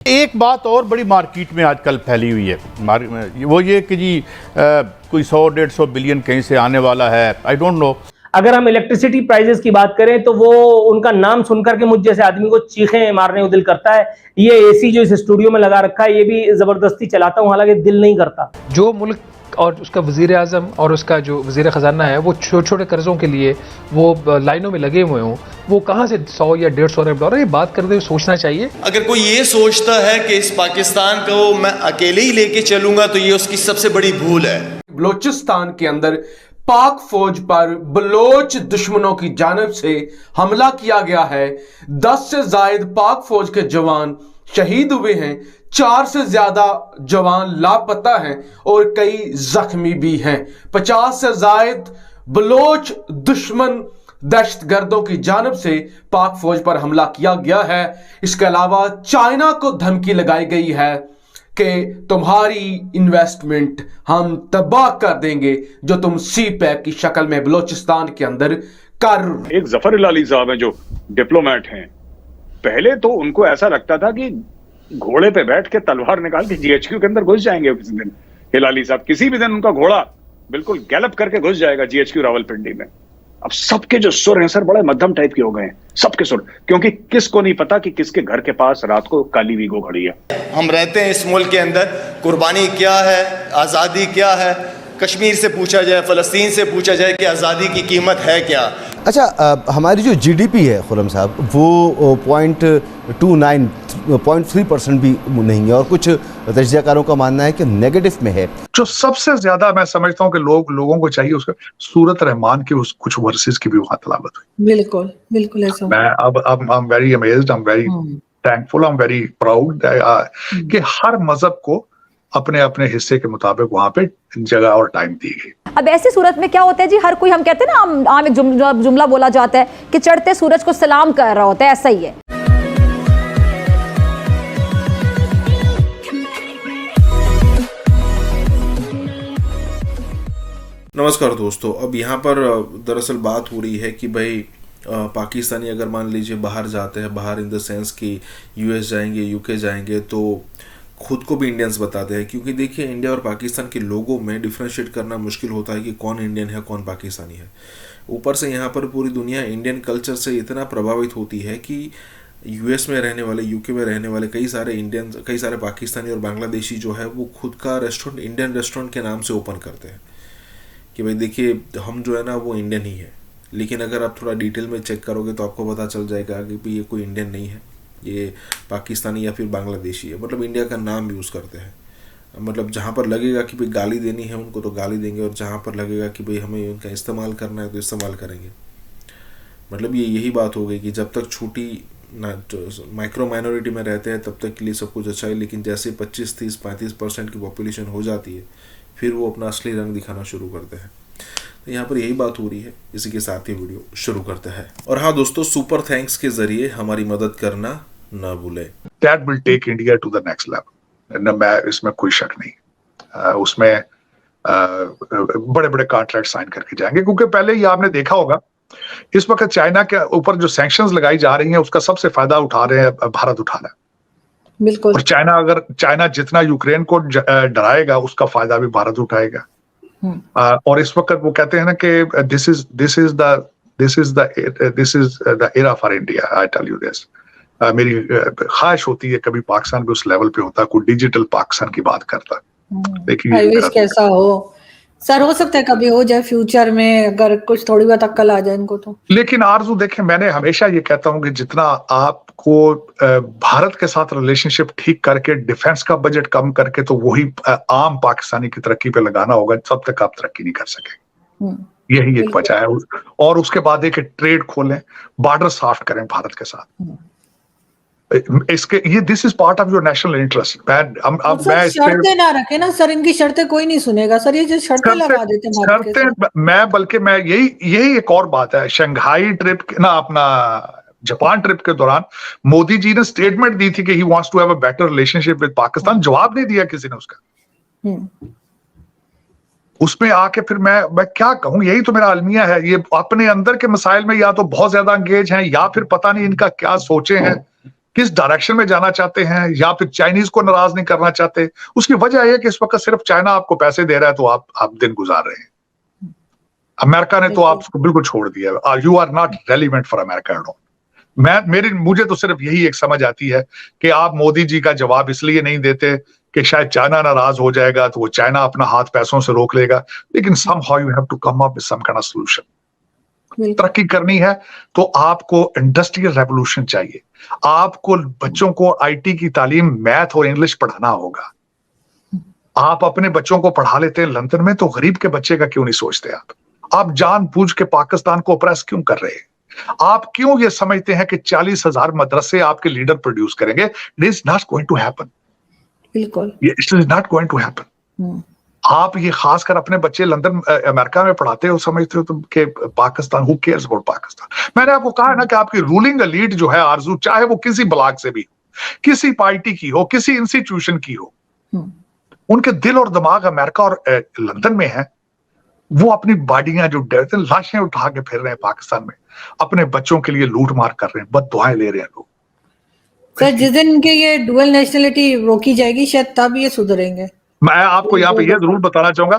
एक बात और बड़ी मार्केट में आजकल फैली हुई है, वो ये कि जी कोई 100-150 बिलियन कहीं से आने वाला है, आई डोंट नो। अगर हम इलेक्ट्रिसिटी प्राइसेस की बात करें तो वो उनका नाम सुनकर के मुझ जैसे आदमी को चीखें मारने को दिल करता है। ये एसी जो इस स्टूडियो में लगा रखा है ये भी जबरदस्ती चलाता हूँ, हालांकि दिल नहीं करता। जो मुल्क और उसका वज़ीर आज़म और उसका जो वज़ीर ख़जाना है वो छोटे छोटे कर्ज़ों के लिए वो लाइनों में लगे हुए हों, वो कहाँ से 100 या 150 अरब डॉलर, ये बात करते हुए सोचना चाहिए। अगर कोई ये सोचता है कि इस पाकिस्तान को मैं अकेले ही लेके चलूंगा तो ये उसकी सबसे बड़ी भूल है। बलोचिस्तान के अंदर पाक फौज पर बलोच दुश्मनों की जानिब से हमला किया गया है। 10 से जायद पाक फौज के जवान शहीद हुए हैं, 4 से ज्यादा जवान लापता हैं और कई जख्मी भी हैं। 50 से जायद बलोच दुश्मन दहशतगर्दों की जानिब से पाक फौज पर हमला किया गया है। इसके अलावा चाइना को धमकी लगाई गई है कि तुम्हारी इन्वेस्टमेंट हम तबाह कर देंगे जो तुम सी पैक की शक्ल में बलोचिस्तान के अंदर कर। एक जफर हिलाली साहब हैं जो डिप्लोमेट हैं, पहले तो उनको ऐसा लगता था कि घोड़े पे बैठ के तलवार निकाल के जीएचक्यू के अंदर घुस जाएंगे किसी दिन। हिलाली साहब किसी भी दिन उनका घोड़ा बिल्कुल गैलप करके घुस जाएगा जीएचक्यू रावलपिंडी में। अब सबके जो सुर हैं सर बड़े मध्यम टाइप के हो गए हैं, सबके सुर, क्योंकि किसको नहीं पता कि किसके घर के पास रात को काली वीगो खड़ी है। हम रहते हैं इस मुल्क के अंदर, कुर्बानी क्या है, आज़ादी क्या है, कश्मीर से पूछा जाए, फ़लस्तीन से पूछा जाए कि आज़ादी की कीमत है क्या। अच्छा, हमारी जो जीडीपी है खुर्रम साहब वो 0.3% भी नहीं है और कुछ तजज़ियाकारों का मानना है कि नेगेटिव में है। जो सबसे ज्यादा मैं समझता हूँ कि लोगों को चाहिए उसका सूरत रहमान के उस कुछ वर्सेस की भी वहाँ तलावत हुई। बिल्कुल बिल्कुल ऐसा। मैं अब I am very amazed, I am very thankful, I am very proud कि हर मजहब को अपने अपने हिस्से के मुताबिक वहां पे जगह और टाइम दी गई। अब ऐसी सूरत में क्या होता है जी, हर कोई, हम कहते हैं ना, आम एक जुमला बोला जाता है कि चढ़ते सूरज को सलाम कर रहा होता है, ऐसा ही है। नमस्कार दोस्तों, अब यहाँ पर दरअसल बात हो रही है कि भाई पाकिस्तानी अगर मान लीजिए बाहर जाते हैं, बाहर इन द सेंस कि यूएस जाएंगे, यूके जाएंगे, तो खुद को भी इंडियंस बताते हैं। क्योंकि देखिए इंडिया और पाकिस्तान के लोगों में डिफ्रेंशिएट करना मुश्किल होता है कि कौन इंडियन है कौन पाकिस्तानी है। ऊपर से यहाँ पर पूरी दुनिया इंडियन कल्चर से इतना प्रभावित होती है कि यूएस में रहने वाले, यूके में रहने वाले कई सारे इंडियन, कई सारे पाकिस्तानी और बांग्लादेशी जो है वो खुद का रेस्टोरेंट इंडियन रेस्टोरेंट के नाम से ओपन करते हैं कि भाई देखिए हम जो है ना वो इंडियन ही है। लेकिन अगर आप थोड़ा डिटेल में चेक करोगे तो आपको पता चल जाएगा कि भाई ये कोई इंडियन नहीं है, ये पाकिस्तानी या फिर बांग्लादेशी है। मतलब इंडिया का नाम यूज़ करते हैं। मतलब जहाँ पर लगेगा कि भाई गाली देनी है उनको तो गाली देंगे, और जहाँ पर लगेगा कि भाई हमें उनका इस्तेमाल करना है तो इस्तेमाल करेंगे। मतलब ये यही बात हो गई कि जब तक छोटी माइक्रो माइनॉरिटी में रहते हैं तब तक के लिए सब कुछ अच्छा है, लेकिन जैसे 25, 30, 35% की पॉपुलेशन हो जाती है फिर वो अपना असली रंग दिखाना शुरू करते हैं। तो यहाँ पर यही बात हो रही है। इसी के साथ ही वीडियो शुरू करते हैं। और हाँ दोस्तों, सुपर थैंक्स के जरिए हमारी मदद करना ना भूले। That will take India to the next level। न मैं इसमें कोई शक नहीं। उसमें बड़े बड़े कॉन्ट्रैक्ट साइन करके जाएंगे, क्योंकि पहले ही आपने देखा होगा इस वक्त चाइना के ऊपर जो सैंक्शंस लगाई जा रही हैं उसका सबसे फायदा उठा रहे हैं भारत उठा रहा है। बिल्कुल। और चाइना जितना यूक्रेन को डराएगा उसका फायदा भी भारत उठाएगा। और इस वक्त वो कहते हैं ना कि this is the era for India. I tell you this, मेरी ख्वाहिश होती है कभी पाकिस्तान भी उस लेवल पे होता, कोई डिजिटल पाकिस्तान की बात करता। देखिए कैसा हो सर, हो सकता है कभी हो जाए फ्यूचर में, अगर कुछ थोड़ी बहुत अक्ल आ जाए इनको तो। लेकिन आरजू देखें, मैंने हमेशा ये कहता हूं कि जितना आपको भारत के साथ रिलेशनशिप ठीक करके डिफेंस का बजट कम करके तो वही आम पाकिस्तानी की तरक्की पे लगाना होगा, तब तक आप तरक्की नहीं कर सकेंगे। यही एक वजह है। और उसके बाद एक ट्रेड खोलें, बॉर्डर सॉफ्ट करें भारत के साथ। इसके ये this is part of your national interest. शर्तें ना रखे ना सर, इनकी शर्तें कोई नहीं सुनेगा सर, ये जो शर्तें लगा देते हैं बल्कि मैं यही एक और बात है। शंघाई ट्रिप ना, अपना जापान ट्रिप के दौरान मोदी जी ने स्टेटमेंट दी थी कि he wants to have a better relationship with Pakistan. जवाब नहीं दिया किसी ने उसका। उसमें आके फिर मैं क्या कहूं, यही तो मेरा अलमिया है। ये अपने अंदर के मसाइल में या तो बहुत ज्यादा एंगेज हैं या फिर पता नहीं इनका क्या सोचे हैं किस डायरेक्शन में जाना चाहते हैं, या फिर चाइनीज को नाराज नहीं करना चाहते। उसकी वजह यह है कि इस वक्त सिर्फ चाइना आपको पैसे दे रहा है तो आप दिन गुजार रहे हैं। अमेरिका ने तो आपको बिल्कुल छोड़ दिया। You are not relevant for America at all. मुझे तो सिर्फ यही एक समझ आती है कि आप मोदी जी का जवाब इसलिए नहीं देते कि शायद चाइना नाराज हो जाएगा तो वो चाइना अपना हाथ पैसों से रोक लेगा, लेकिन somehow you have to come up with some kind of solution। तरक्की करनी है तो आपको इंडस्ट्रियल रेवोल्यूशन चाहिए, आपको बच्चों को आईटी की तालीम, मैथ और इंग्लिश पढ़ाना होगा। आप अपने बच्चों को पढ़ा लेते हैं लंदन में, तो गरीब के बच्चे का क्यों नहीं सोचते आप जानबूझ के पाकिस्तान को ऑप्रेस क्यों कर रहे हैं? आप क्यों ये समझते हैं कि 40,000 मदरसे आपके लीडर प्रोड्यूस करेंगे? It is not going to happen. बिल्कुल, it is not going to happen. आप ये खासकर अपने बच्चे लंदन अमेरिका में पढ़ाते हो, समझते हो तुम कि Pakistan, who cares about Pakistan. मैंने आपको कहा ना कि आपकी रूलिंग एलीट जो है आरजू, चाहे वो किसी ब्लॉक से भी हो, किसी पार्टी की हो, किसी इंस्टीट्यूशन की हो, उनके दिल और दिमाग अमेरिका और लंदन में है। वो अपनी बॉडियां जो डरते हैं, लाशें उठा के फिर रहे हैं पाकिस्तान में, अपने बच्चों के लिए लूट मार कर रहे हैं, बद दुआएं ले रहे हैं लोग। सर जिस दिन के ये डुअल नेशनलिटी रोकी जाएगी शायद तब ये सुधरेंगे। मैं आपको यहाँ पे ये जरूर बताना चाहूंगा,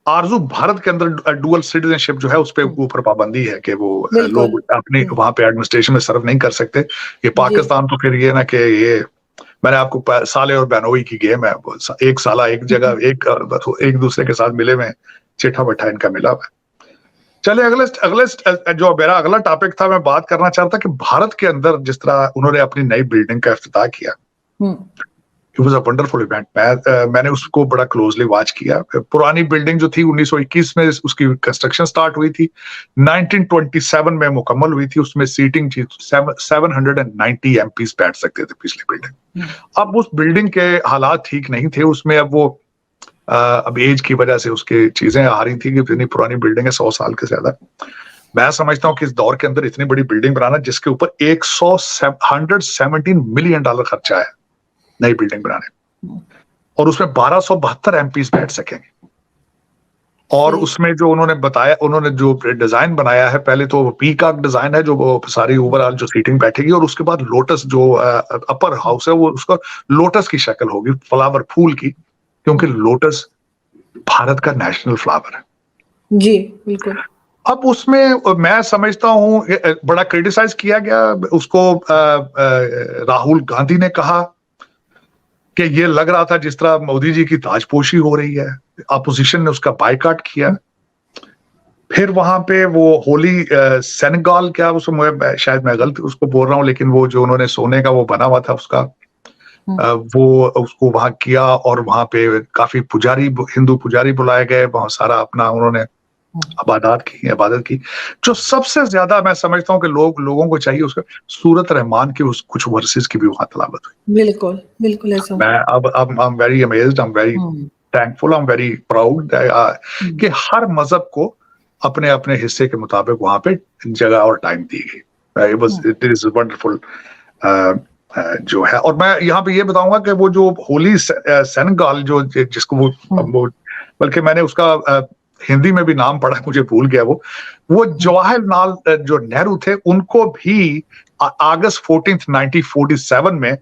आरजू भारत के अंदर डुअल सिटीजनशिप जो है उस पे ऊपर पाबंदी है कि वो लोग अपने वहां पे एडमिनिस्ट्रेशन में सर्व नहीं कर सकते। ये पाकिस्तान तो फिर ये ना कि ये मैंने आपको साले और बहनोई की गेम है, एक साला एक जगह एक दूसरे के साथ मिले में चिट्ठा बैठा इनका मिला हुआ। चले अगले जो मेरा अगला टॉपिक था, मैं बात करना चाहता कि भारत के अंदर जिस तरह उन्होंने अपनी नई बिल्डिंग का इफ्तिताह किया, it was a wonderful event. मैंने उसको बड़ा क्लोजली वॉच किया। पुरानी बिल्डिंग जो थी 1921 में उसकी कंस्ट्रक्शन स्टार्ट हुई थी, 1927 में मुकम्मल हुई थी। उसमें सीटिंग 790 एमपीज बैठ सकते थे, पिछली बिल्डिंग। अब उस बिल्डिंग के हालात ठीक नहीं थे, उसमें अब वो अब एज की वजह से उसकी चीजें आ रही थी कि इतनी पुरानी बिल्डिंग है, 100 साल के ज्यादा। मैं समझता हूँ कि इस दौर के अंदर इतनी बड़ी बिल्डिंग बनाना, जिसके ऊपर 117 मिलियन डॉलर खर्चा है नई बिल्डिंग बनाने, और उसमें 1272 एमपीज बैठ सकेंगे। और उसमें जो उन्होंने बताया, उन्होंने जो डिजाइन बनाया है, पहले तो पीकॉक डिजाइन है जो वो सारी ओवरऑल जो सीटिंग बैठेगी, और उसके बाद लोटस जो अपर हाउस है वो उसका लोटस की शक्ल होगी, फ्लावर फूल की, क्योंकि लोटस भारत का नेशनल फ्लावर है। जी बिल्कुल। अब उसमें मैं समझता हूँ बड़ा क्रिटिसाइज किया गया उसको। राहुल गांधी ने कहा कि ये लग रहा था जिस तरह मोदी जी की ताजपोशी हो रही है। अपोजिशन ने उसका बायकॉट किया। फिर वहां पे वो होली सेनेगल, क्या उसको शायद मैं गलत उसको बोल रहा हूँ, लेकिन वो जो उन्होंने सोने का वो बना हुआ था उसका, वो उसको वहां किया, और वहां पे काफी पुजारी, हिंदू पुजारी बुलाए गए, बहुत सारा अपना उन्होंने इबादत की। जो सबसे ज्यादा मैं समझता हूँ कि लोगों को चाहिए उसका सूरत रहमान की कुछ वर्सेस की भी वहां तलावत हुई। बिल्कुल बिल्कुल ऐसा। मैं अब I am very amazed, I am very thankful, I am very proud कि हर मजहब को अपने अपने हिस्से के मुताबिक वहां पे जगह और टाइम दी गई। इट इज वंडरफुल जो है। और मैं यहाँ पे ये बताऊंगा कि वो जो होली सेनेगल जो जिसको वो बल्कि मैंने उसका हिंदी में भी नाम पढ़ा, मुझे भूल गया वो जवाहरलाल जो नेहरू थे, उनको भी अगस्त 14 1947 में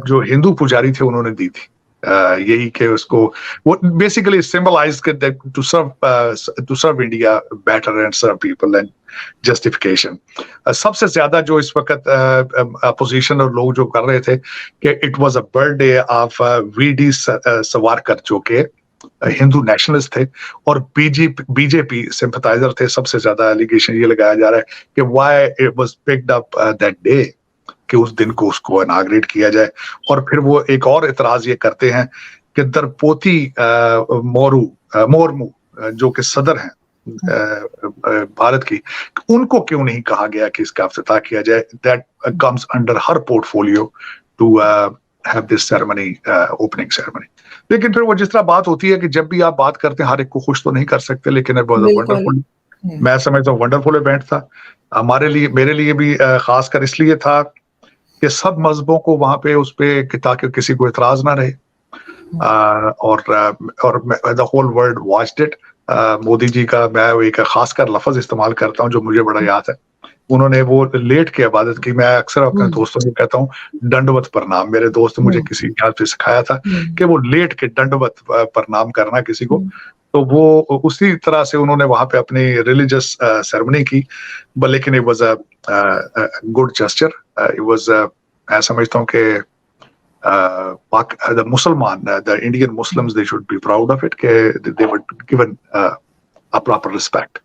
जो हिंदू पुजारी थे उन्होंने दी थी। यही कि उसको वो basically symbolise to serve India better and serve people and justification. सबसे ज्यादा जो इस वक्त अपोजिशन और लोग जो कर रहे थे कि it was a birthday of VD Savarkar, जो कि हिंदू नेशनलिस्ट थे और बीजेपी सिंपथाइजर थे। सबसे ज्यादा एलिगेशन ये लगाया जा रहा है कि why it was picked up that day, कि उस दिन को उसको इनाग्रेट किया जाए। और फिर वो एक और इतराज ये करते हैं कि द्रौपदी मुर्मू जो कि सदर हैं भारत की, उनको क्यों नहीं कहा गया कि इसका इफ्तिताह किया जाए। That comes under her portfolio to have this ceremony, opening ceremony. लेकिन फिर वो जिस तरह बात होती है कि जब भी आप बात करते हैं हर एक को खुश तो नहीं कर सकते, लेकिन वंडरफुल, मैं समझता हूँ वंडरफुल इवेंट था हमारे लिए, मेरे लिए भी खासकर इसलिए था कि सब मजहबों को वहां पे उस पे, ताकि किसी को इतराज ना रहे, और the whole world watched it. Modi ji का मैं एक खासकर लफ्ज इस्तेमाल करता हूँ जो मुझे बड़ा याद है, उन्होंने वो लेट के इबादत की। मैं अक्सर अपने दोस्तों को कहता हूँ दंडवत प्रणाम। मेरे दोस्त ने मुझे किसी ख्याल से सिखाया था कि वो लेट के दंडवत प्रणाम करना किसी को, तो वो उसी तरह से उन्होंने वहां पे अपनी रिलीजियस सेरेमनी की। लेकिन it was a good gesture. It was, मैं समझता हूँ कि the Musliman, the Indian Muslims, they should be proud of it. They were given a proper respect.